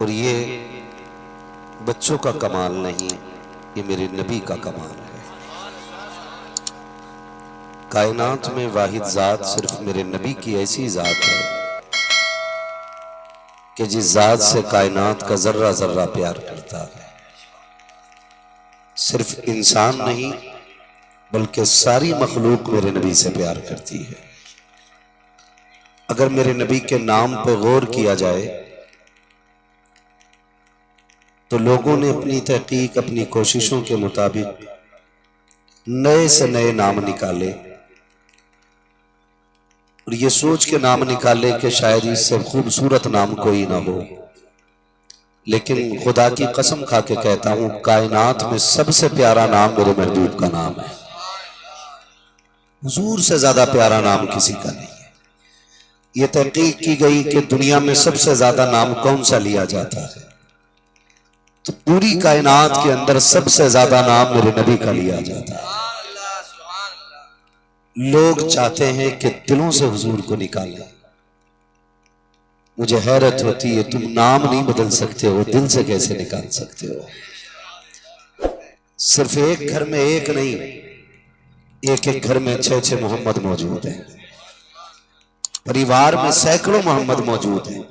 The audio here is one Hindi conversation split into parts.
और ये बच्चों का कमाल नहीं, ये मेरे नबी का कमाल है। कायनात में वाहिद जात सिर्फ मेरे नबी की ऐसी जात है कि जिस जात से कायनात का जर्रा जर्रा प्यार करता है। सिर्फ इंसान नहीं बल्कि सारी मखलूक मेरे नबी से प्यार करती है। अगर मेरे नबी के नाम पर गौर किया जाए तो लोगों ने अपनी तहकीक, अपनी कोशिशों के मुताबिक नए से नए नाम निकाले और ये सोच के नाम निकाले कि शायद इससे खूबसूरत नाम कोई ना हो। लेकिन खुदा की कसम खा के कहता हूं, कायनात में सबसे प्यारा नाम मेरे महबूब का नाम है। हुजूर से ज्यादा प्यारा नाम किसी का नहीं है। ये तहकीक की गई कि दुनिया में सबसे ज्यादा नाम कौन सा लिया जाता है, तो पूरी कायनात के अंदर सबसे ज्यादा नाम मेरे नबी का लिया जाता है। लोग चाहते हैं कि दिलों से हुजूर को निकालें। मुझे हैरत होती है, तुम नाम नहीं बदल सकते हो, दिल से कैसे निकाल सकते हो? सिर्फ एक घर में एक नहीं, एक एक घर में 6-6 मोहम्मद मौजूद हैं। परिवार में सैकड़ों मोहम्मद मौजूद हैं।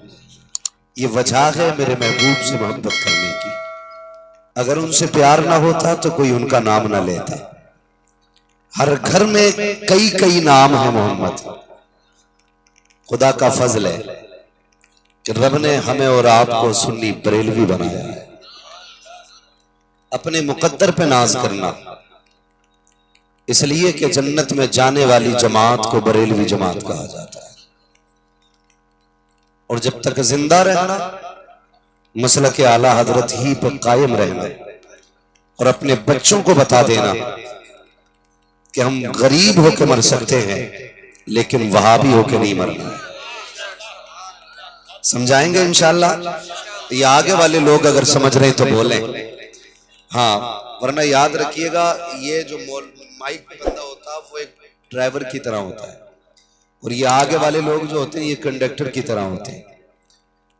ये वजह है मेरे महबूब से मोहब्बत करने की। अगर उनसे प्यार ना होता तो कोई उनका नाम ना लेता। हर घर में कई कई नाम है मोहम्मद। खुदा का फजल है कि रब ने हमें और आपको सुन्नी बरेलवी बनाया है। अपने मुकद्दर पे नाज करना, इसलिए कि जन्नत में जाने वाली जमात को बरेलवी जमात कहा जाता है। और जब तक जिंदा रहना, मसलक आला हजरत ही पर कायम रहना और अपने बच्चों को बता देना कि हम गरीब होकर मर सकते हैं लेकिन वहाबी होकर नहीं मरना है। समझाएंगे इंशाअल्लाह। ये आगे वाले लोग अगर समझ रहे हैं तो बोलें हाँ, वरना याद रखिएगा, ये जो माइक पे बंदा होता है वो एक ड्राइवर की तरह होता है और ये आगे वाले लोग जो होते हैं ये कंडक्टर की तरह होते हैं।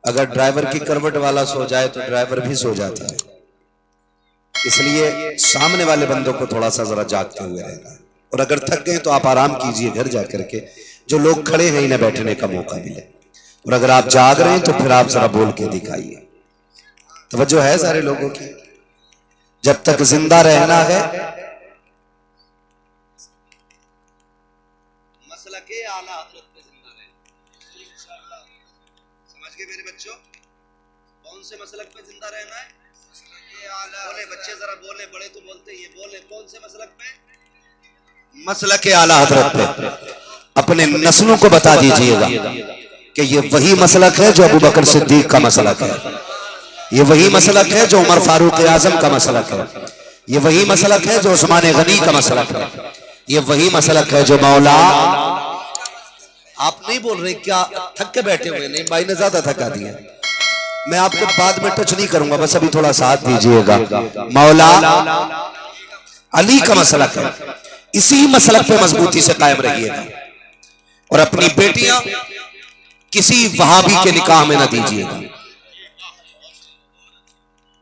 अगर ड्राइवर की करवट वाला सो जाए तो ड्राइवर भी सो जाता है। इसलिए सामने वाले बंदों को थोड़ा सा जरा जागते हुए रहना है। और अगर थक गए तो आप आराम कीजिए घर जाकर के। जो लोग खड़े हैं इन्हें बैठने का मौका मिले, और अगर आप जाग रहे हैं तो फिर आप जरा बोल के दिखाइए। तवज्जो है सारे लोगों की? जब तक जिंदा रहना है, मसला के आला हजरत पे जिंदा रहना। समझ गए मेरे बच्चों? कौन से मसलक पे जिंदा रहना है? बोले बच्चे जरा बोले, बड़े तो बोलते ही, बोले कौन से मसलक पे? मसलक के आला हजरत पे। अपने नस्लों को बता दीजिएगा कि ये वही मसलक है जो अबू बकर सिद्दीक का मसलक है, ये वही मसलक है जो उमर फारूक आजम का मसलक है, ये वही मसलक है जो उस्मान गनी का मसलक है, ये वही मसलक है जो मौला। आप नहीं बोल रहे क्या? थक के बैठे हुए? नहीं, भाई ने ज्यादा थका दिया। मैं आपको बाद में टच नहीं करूंगा, बस अभी थोड़ा साथ दीजिएगा। मौला अली का मसलक है, इसी मसलक पे मजबूती से कायम रहिएगा और अपनी बेटियां किसी वहाबी के निकाह में न दीजिएगा।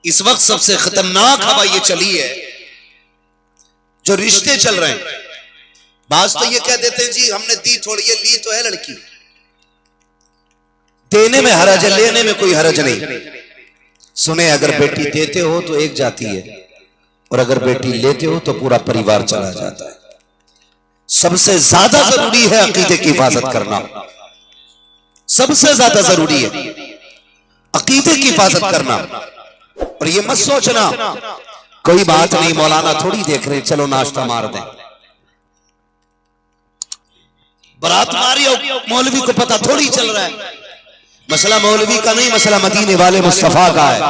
इस वक्त सबसे खतरनाक हवा ये चली है, जो रिश्ते चल रहे हैं। बाज तो ये कह देते हैं जी हमने दी थोड़ी, ये ली तो है लड़की। देने में हरज है, लेने में कोई हरज नहीं। सुने, अगर बेटी देते हो तो एक जाती है और अगर बेटी लेते हो तो पूरा परिवार चला जाता है। सबसे ज्यादा जरूरी है अकीदे की हिफाजत करना। सबसे ज्यादा जरूरी है अकीदे की हिफाजत करना। और ये मत सोचना कोई बात नहीं, मौलाना थोड़ी देख रहे, चलो नाश्ता मार दें। बारात मारी और मौलवी को पता थोड़ी चल रहा है। मसला मौलवी का नहीं, मसला मदीने वाले मुस्तफा का है।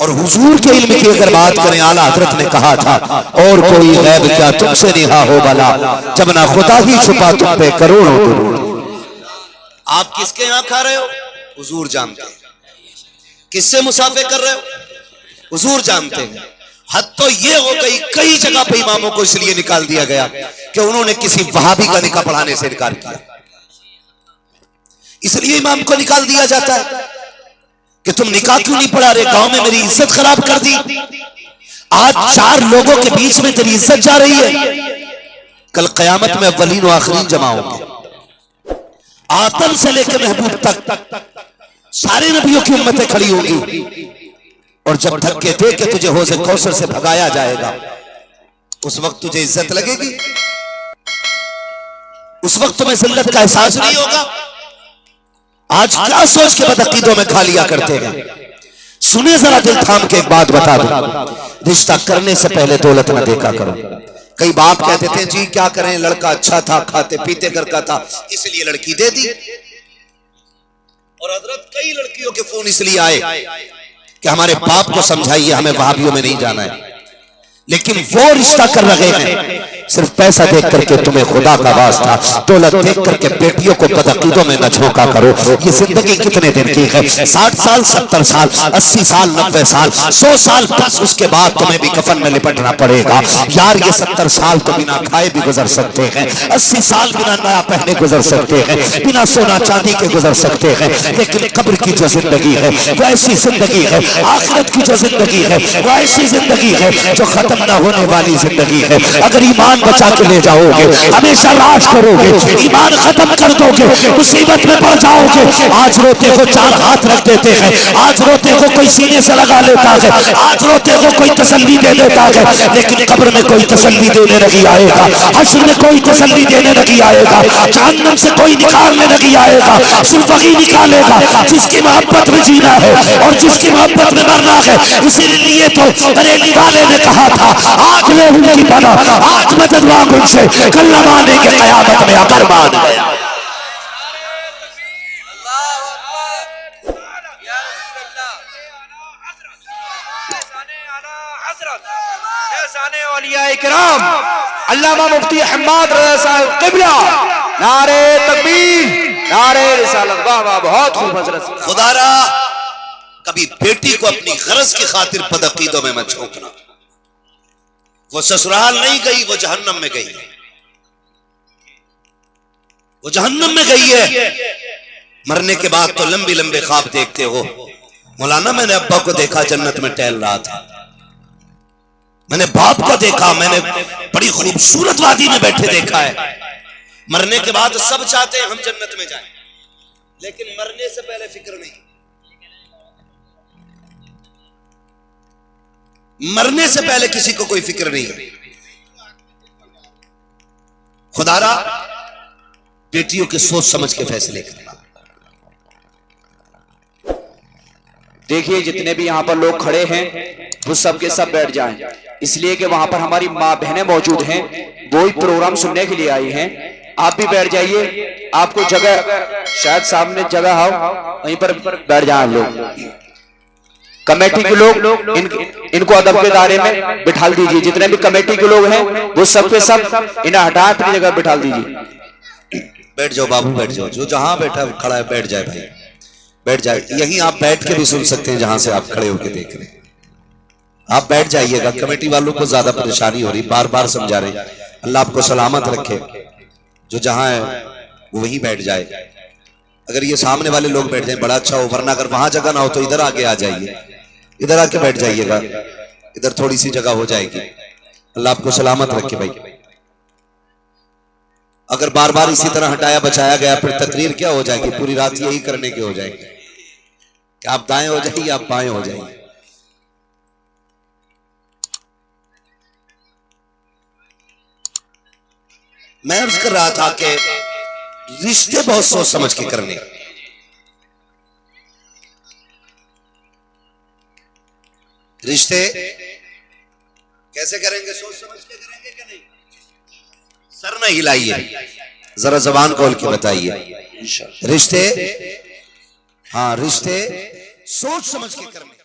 और हुजूर के इल्म की अगर बात करें, आला हजरत ने कहा था और कोई गैब क्या तुमसे निहा हो भला, जब ना खुदा ही छुपा तुम पे करोड़ों दुरूद। आप किसके यहां खा रहे हो? हुजूर जानते हैं। किससे मुसाफे कर रहे हो? हुजूर जानते हैं। हद तो ये हो गई, कई जगह पे इमामों को इसलिए निकाल दिया गया कि उन्होंने किसी वहाबी का निकाह पढ़ाने से इनकार किया। इसलिए इमाम को निकाल दिया जाता है कि तुम निकाह क्यों नहीं पढ़ा रहे, गांव में मेरी इज्जत खराब कर दी। आज 4 लोगों के बीच में तेरी इज्जत जा रही है। कल कयामत में अव्वलीन व आखिरीन जमा होंगे। आदम से लेकर महबूब तक सारे नबियों की उम्मतें खड़ी होंगी। और जब धक्के दे के तुझे हौज़े कौसर से भगाया जाएगा, उस वक्त तुझे इज्जत लगेगी? उस वक्त तुम्हें जिल्लत का एहसास नहीं होगा? आज क्या सोच के बदअकीदों में खा लिया करते हैं। सुने जरा दिल थाम के एक बात बता दूं, रिश्ता करने से पहले दौलत न देखा करो। कई बाप कहते थे जी क्या करें, लड़का अच्छा था, खाते पीते घर का था, इसलिए लड़की दे दी। और हजरत कई लड़कियों के फोन इसलिए आए कि हमारे बाप को समझाइए, हमें वहाबियों में नहीं जाना है। लेकिन वो रिश्ता कर रहे हैं सिर्फ पैसा देख करके। तुम्हें खुदा का वास्ता दौलत देख करके बेटियों को बदअकीदों में न झोंका करो। ये जिंदगी कितने दिन की है? 60 साल, 70 साल, 80 साल, 90 साल, 100 साल, बस उसके बाद तुम्हें भी कफन में लिपटना पड़ेगा। यार ये 70 साल तो बिना खाए भी गुजर सकते हैं, 80 साल बिना नया पहने गुजर सकते हैं, बिना सोना चांदी के गुजर सकते हैं। लेकिन कब्र की जो जिंदगी है वो ऐसी जिंदगी है, आखिरत की जो जिंदगी है वो ऐसी जिंदगी है जो खत्म ना होने वाली जिंदगी है। अगर ईमान बचा के ले जाओगे, हमेशा राज करोगे, ईमान खत्म कर दोगे, मुसीबत में पड़ जाओगे। आज रोते को 4 हाथ रख देते हैं, आज रोते को कोई सीने से लगा लेता है, आज रोते को कोई तसल्ली दे देता है, लेकिन कब्र में कोई तसल्ली देने नहीं आएगा, हश्र में कोई तसल्ली देने नहीं आएगा, जहन्नम से कोई निकालने नहीं आएगा। सिर्फ वही निकालेगा जिसकी मोहब्बत में जीना है और जिसकी मोहब्बत में मरना है। इसीलिए तो बरेली वाले ने कहा था आज ले उनकी बना, आज मदद मांग उनसे, कल न मानेंगे कयामत में अगर मान गया। अल्लामा मुफ्ती अहमद रज़ा साहब क़िबला, नारे तकबीर, नारे रिसालत। वाह वाह, बहुत खूब हज़रत। खुदारा कभी बेटी को अपनी गरज की खातिर बदअकीदों में मत झोंकना। वो ससुराल नहीं गई, वो जहन्नम में गई है, वो जहन्नम में गई है। मरने के बाद तो लंबी लंबे ख्वाब देखते हो। मौलाना मैंने अब्बा को देखा जन्नत में टहल रहा था, मैंने बाप को देखा, मैंने बड़ी खूबसूरत वादी में बैठे देखा है। मरने के बाद सब चाहते हैं हम जन्नत में जाएं, लेकिन मरने से पहले फिक्र नहीं। मरने से पहले किसी को कोई फिक्र नहीं है। खुदारा बेटियों के सोच समझ के फैसले करना। देखिए जितने भी यहाँ पर लोग खड़े हैं वो सब के सब बैठ जाएं, इसलिए कि वहां पर हमारी माँ बहनें मौजूद हैं, वो ही प्रोग्राम सुनने के लिए आई हैं। आप भी बैठ जाइए, आपको जगह शायद सामने जगह हो, वहीं पर बैठ जाएं लोग। कमेटी के लोग इनको अदब के दायरे में बिठा दीजिए। जितने भी कमेटी के लोग हैं वो सब के सब इन्हें हटा अपनी जगह बिठा दीजिए। बैठ जाओ बाबू, बैठ जाओ, जो जहां बैठा खड़ा है बैठ जाए भाई, बैठ जाए। यहीं आप बैठ के भी सुन सकते हैं जहां से आप खड़े होकर देख रहे हैं। आप बैठ जाइएगा, कमेटी वालों को ज्यादा परेशानी हो रही, बार बार समझा रहे। अल्लाह आपको सलामत रखे, जो जहां है वो वहीं बैठ जाए। अगर ये सामने वाले लोग बैठ जाए बड़ा अच्छा हो, वरना अगर वहां जगह ना हो तो इधर आके आ जाइए, इधर आके बैठ जाइएगा, इधर थोड़ी सी जगह हो जाएगी। अल्लाह आपको सलामत रखे भाई। अगर बार बार इसी तरह हटाया बचाया गया फिर तकरीर क्या हो जाएगी, पूरी रात यही करने की हो जाएगी कि आप दाएं हो जाइए आप बाएं हो जाइए। मैं अर्ज कर रहा था कि रिश्ते बहुत सोच समझ के करने। रिश्ते कैसे करेंगे, सोच समझ के करेंगे कि नहीं? सर न हिलाइए, जरा जबान खोल के बताइए। रिश्ते, हाँ रिश्ते सोच समझ के करने।